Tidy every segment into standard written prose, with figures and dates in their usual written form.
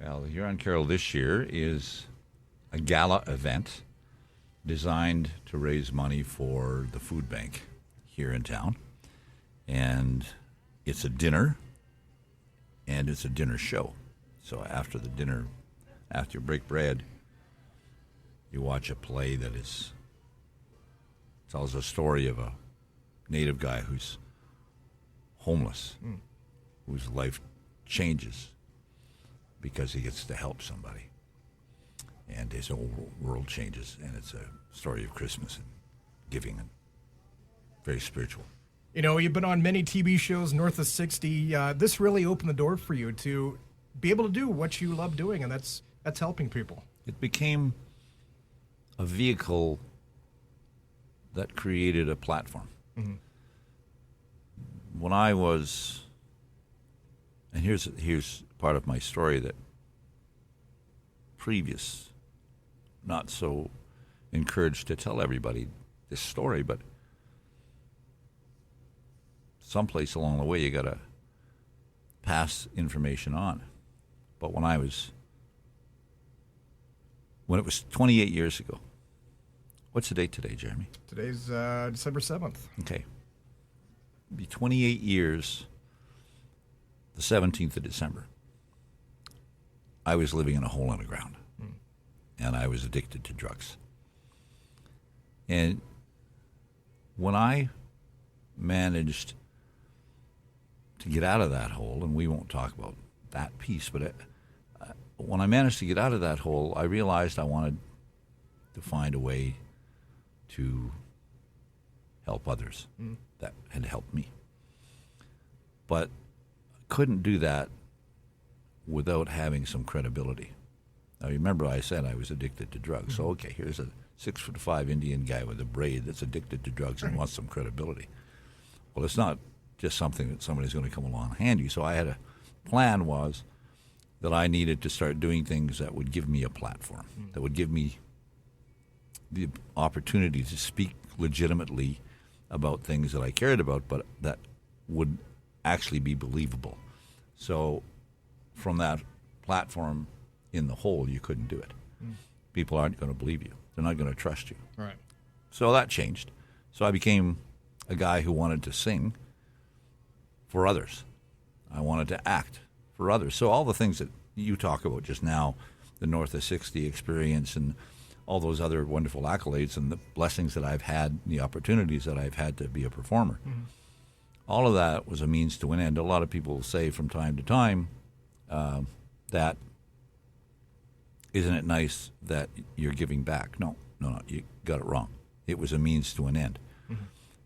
Well, the Huron Carol this year is a gala event designed to raise money for the food bank here in town. And it's a dinner, and it's a dinner show. So after the dinner, after you break bread, you watch a play that tells a story of a native guy who's homeless, whose life changes because he gets to help somebody. And his whole world changes, and it's a story of Christmas and giving, and very spiritual. You know, you've been on many TV shows north of 60. This really opened the door for you to be able to do what you love doing, and that's helping people. It became a vehicle that created a platform. Mm-hmm. When I was, and here's part of my story that previous, not so encouraged to tell everybody this story, but someplace along the way you got to pass information on. But when it was 28 years ago, what's the date today, Jeremy? Today's December 7th. Okay. It'll be 28 years, the 17th of December. I was living in a hole in the ground, and I was addicted to drugs. And when I managed to get out of that hole, and we won't talk about that piece, but when I managed to get out of that hole, I realized I wanted to find a way to help others that had helped me. But I couldn't do that without having some credibility. Now, remember I said I was addicted to drugs. So, okay, here's a 6'5" Indian guy with a braid that's addicted to drugs and wants some credibility. Well, it's not just something that somebody's going to come along and hand you. So I had a plan was that I needed to start doing things that would give me a platform, that would give me the opportunity to speak legitimately about things that I cared about, but that would actually be believable. So from that platform in the hole, you couldn't do it. People aren't going to believe you. They're not going to trust you. Right. So that changed. So I became a guy who wanted to sing for others. I wanted to act for others. So all the things that you talk about just now, the North of 60 experience and all those other wonderful accolades and the blessings that I've had, the opportunities that I've had to be a performer, all of that was a means to an end. A lot of people say from time to time that, isn't it nice that you're giving back? No, you got it wrong. It was a means to an end.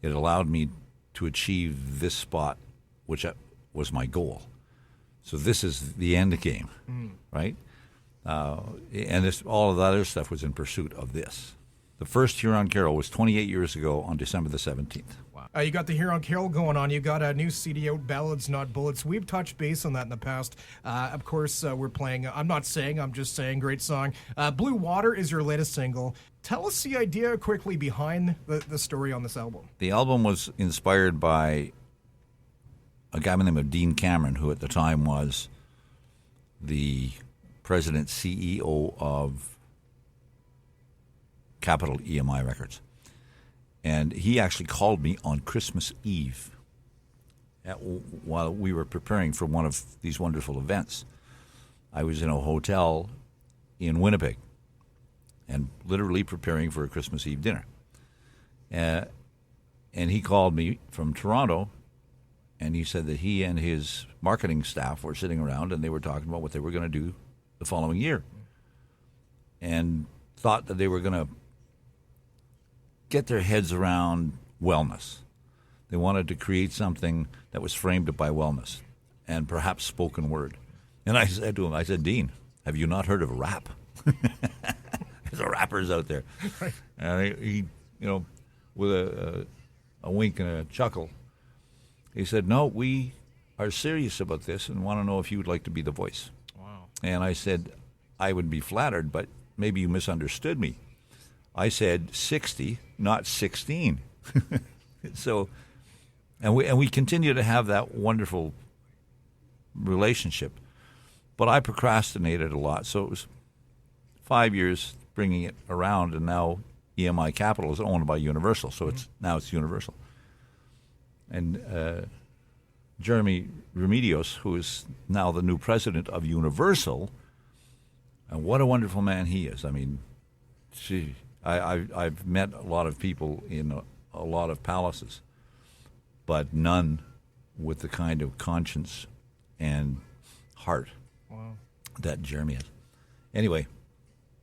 It allowed me to achieve this spot, which was my goal. So this is the end game, right? And all of the other stuff was in pursuit of this. The first Huron Carol was 28 years ago on December the 17th. Wow. You got the Huron Carol going on. You got a new CD out, Ballads Not Bullets. We've touched base on that in the past. Of course, we're playing, I'm not saying, I'm just saying, great song. Blue Water is your latest single. Tell us the idea quickly behind the story on this album. The album was inspired by a guy by the name of Dean Cameron, who at the time was the president CEO of Capitol EMI Records. And he actually called me on Christmas Eve while we were preparing for one of these wonderful events. I was in a hotel in Winnipeg and literally preparing for a Christmas Eve dinner. And he called me from Toronto, and he said that he and his marketing staff were sitting around and they were talking about what they were going to do the following year, and thought that they were going to get their heads around wellness. They wanted to create something that was framed by wellness and perhaps spoken word. And I said to him, Dean, have you not heard of rap? There's rappers out there. Right. And he, with a wink and a chuckle, he said, no, we are serious about this and want to know if you would like to be the voice. Wow. And I said, I would be flattered, but maybe you misunderstood me. I said 60, not 16. So, and we continue to have that wonderful relationship. But I procrastinated a lot, so it was 5 years bringing it around, and now EMI Capital is owned by Universal, so now it's Universal. And Jeremy Remedios, who is now the new president of Universal, and what a wonderful man he is. I mean, I've met a lot of people in a lot of palaces, but none with the kind of conscience and heart that Jeremy has. Anyway,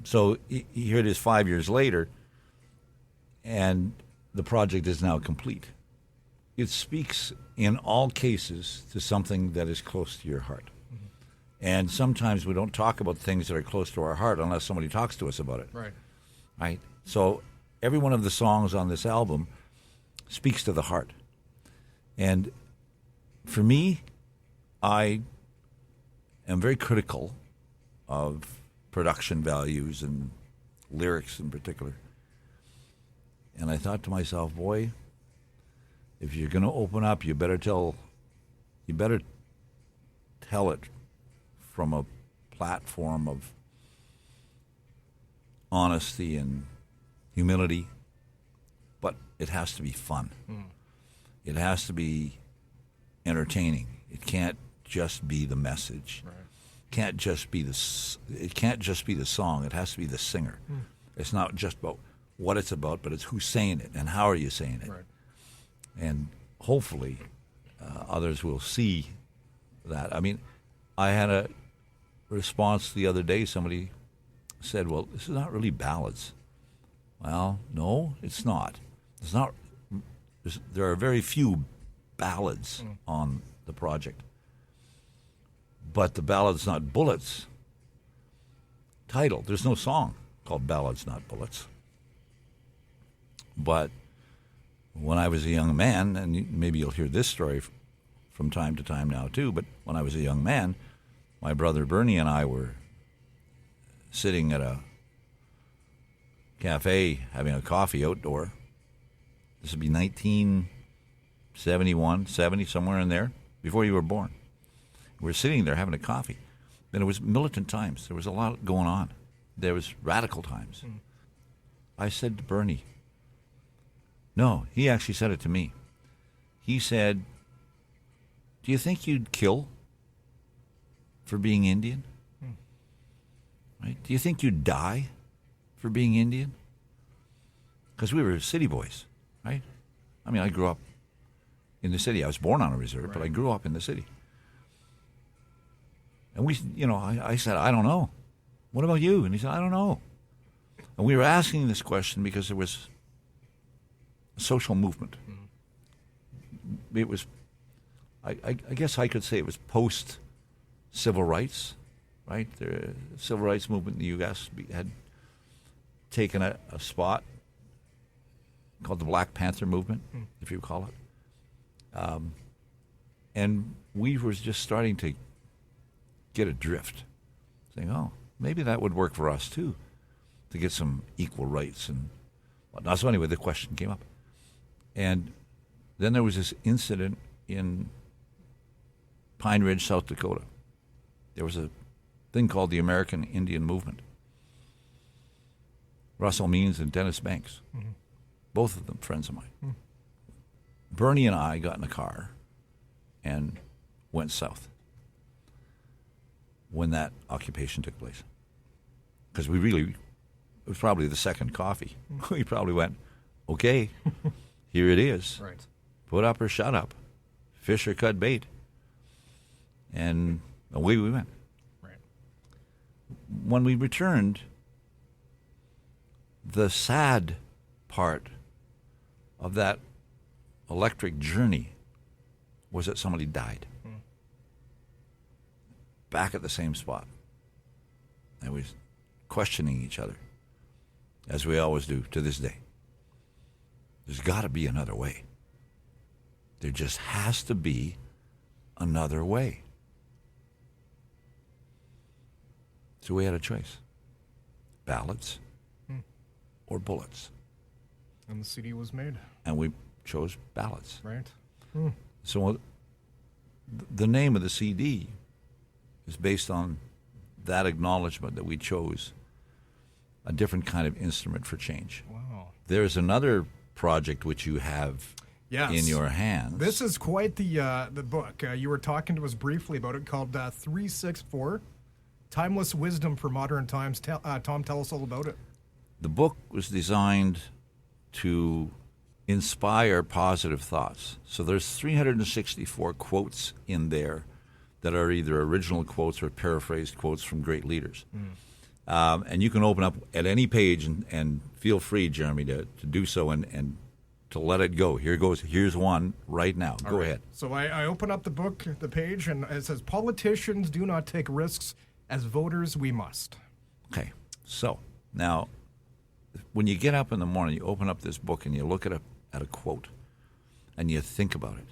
so here it is 5 years later, and the project is now complete. It speaks in all cases to something that is close to your heart. And sometimes we don't talk about things that are close to our heart unless somebody talks to us about it. Right? So every one of the songs on this album speaks to the heart. And for me, I am very critical of production values and lyrics in particular. And I thought to myself, boy, if you're going to open up, you better tell it from a platform of honesty and humility, but it has to be fun. It has to be entertaining. It can't just be the message. It can't just be the song. It has to be the singer. It's not just about what it's about, but it's who's saying it and how are you saying it. And hopefully others will see that. I mean, I had a response the other day. Somebody said, well, this is not really ballads. Well, no, it's not. It's not. There are very few ballads on the project. But the Ballads Not Bullets title, there's no song called Ballads Not Bullets. But when I was a young man, and maybe you'll hear this story from time to time now too, but when I was a young man, my brother Bernie and I were sitting at a cafe having a coffee outdoor. This would be 1971, 70, somewhere in there, before you were born. We were sitting there having a coffee. And it was militant times. There was a lot going on. There was radical times. I said to Bernie, no, he actually said it to me. He said, do you think you'd kill for being Indian? Right? Do you think you'd die for being Indian? Because we were city boys, right? I mean, I grew up in the city. I was born on a reserve, but I grew up in the city. And I said, I don't know. What about you? And he said, I don't know. And we were asking this question because there was a social movement. It was, I guess I could say it was post-civil rights, right? The civil rights movement in the U.S. had taken a spot called the Black Panther movement, if you call it. And we were just starting to get a drift, saying, oh, maybe that would work for us too, to get some equal rights and whatnot. So anyway, the question came up. And then there was this incident in Pine Ridge, South Dakota. There was a thing called the American Indian Movement. Russell Means and Dennis Banks, both of them friends of mine. Bernie and I got in a car and went south when that occupation took place. Because it was probably the second coffee. We probably went, okay, here it is. Right. Put up or shut up. Fish or cut bait. And away we went. Right. When we returned, the sad part of that electric journey was that somebody died. Back at the same spot. And we were questioning each other, as we always do to this day. There's got to be another way. There just has to be another way. So we had a choice. Ballads or bullets. And the CD was made. And we chose ballads. Right. So the name of the CD is based on that acknowledgement that we chose a different kind of instrument for change. Wow. There's another project which you have in your hands. This is quite the book. You were talking to us briefly about it, called 364, Timeless Wisdom for Modern Times. Tom, tell us all about it. The book was designed to inspire positive thoughts. So there's 364 quotes in there that are either original quotes or paraphrased quotes from great leaders. And you can open up at any page and feel free, Jeremy, to do so and to let it go. Here's one right now. Go ahead. So I open up the book, the page, and it says, "Politicians do not take risks. As voters, we must." Okay. So now, when you get up in the morning, you open up this book and you look at a quote and you think about it.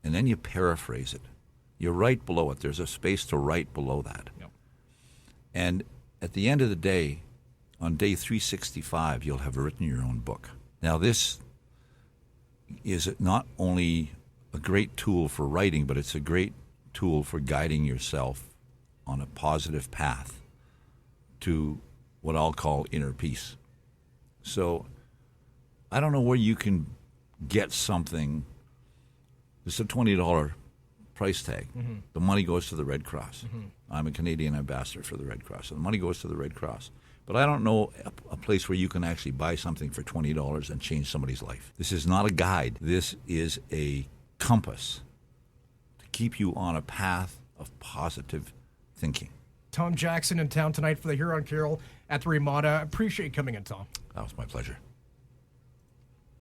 And then you paraphrase it. You write below it. There's a space to write below that. Yep. And at the end of the day, on day 365, you'll have written your own book. Now, this is not only a great tool for writing, but it's a great tool for guiding yourself on a positive path to what I'll call inner peace. So I don't know where you can get something. It's a $20 price tag. Mm-hmm. The money goes to the Red Cross. Mm-hmm. I'm a Canadian ambassador for the Red Cross, and the money goes to the Red Cross. But I don't know a place where you can actually buy something for $20 and change somebody's life. This is not a guide. This is a compass to keep you on a path of positive thinking. Tom Jackson in town tonight for the Huron Carol at the Ramada. Appreciate you coming in, Tom. That was my pleasure.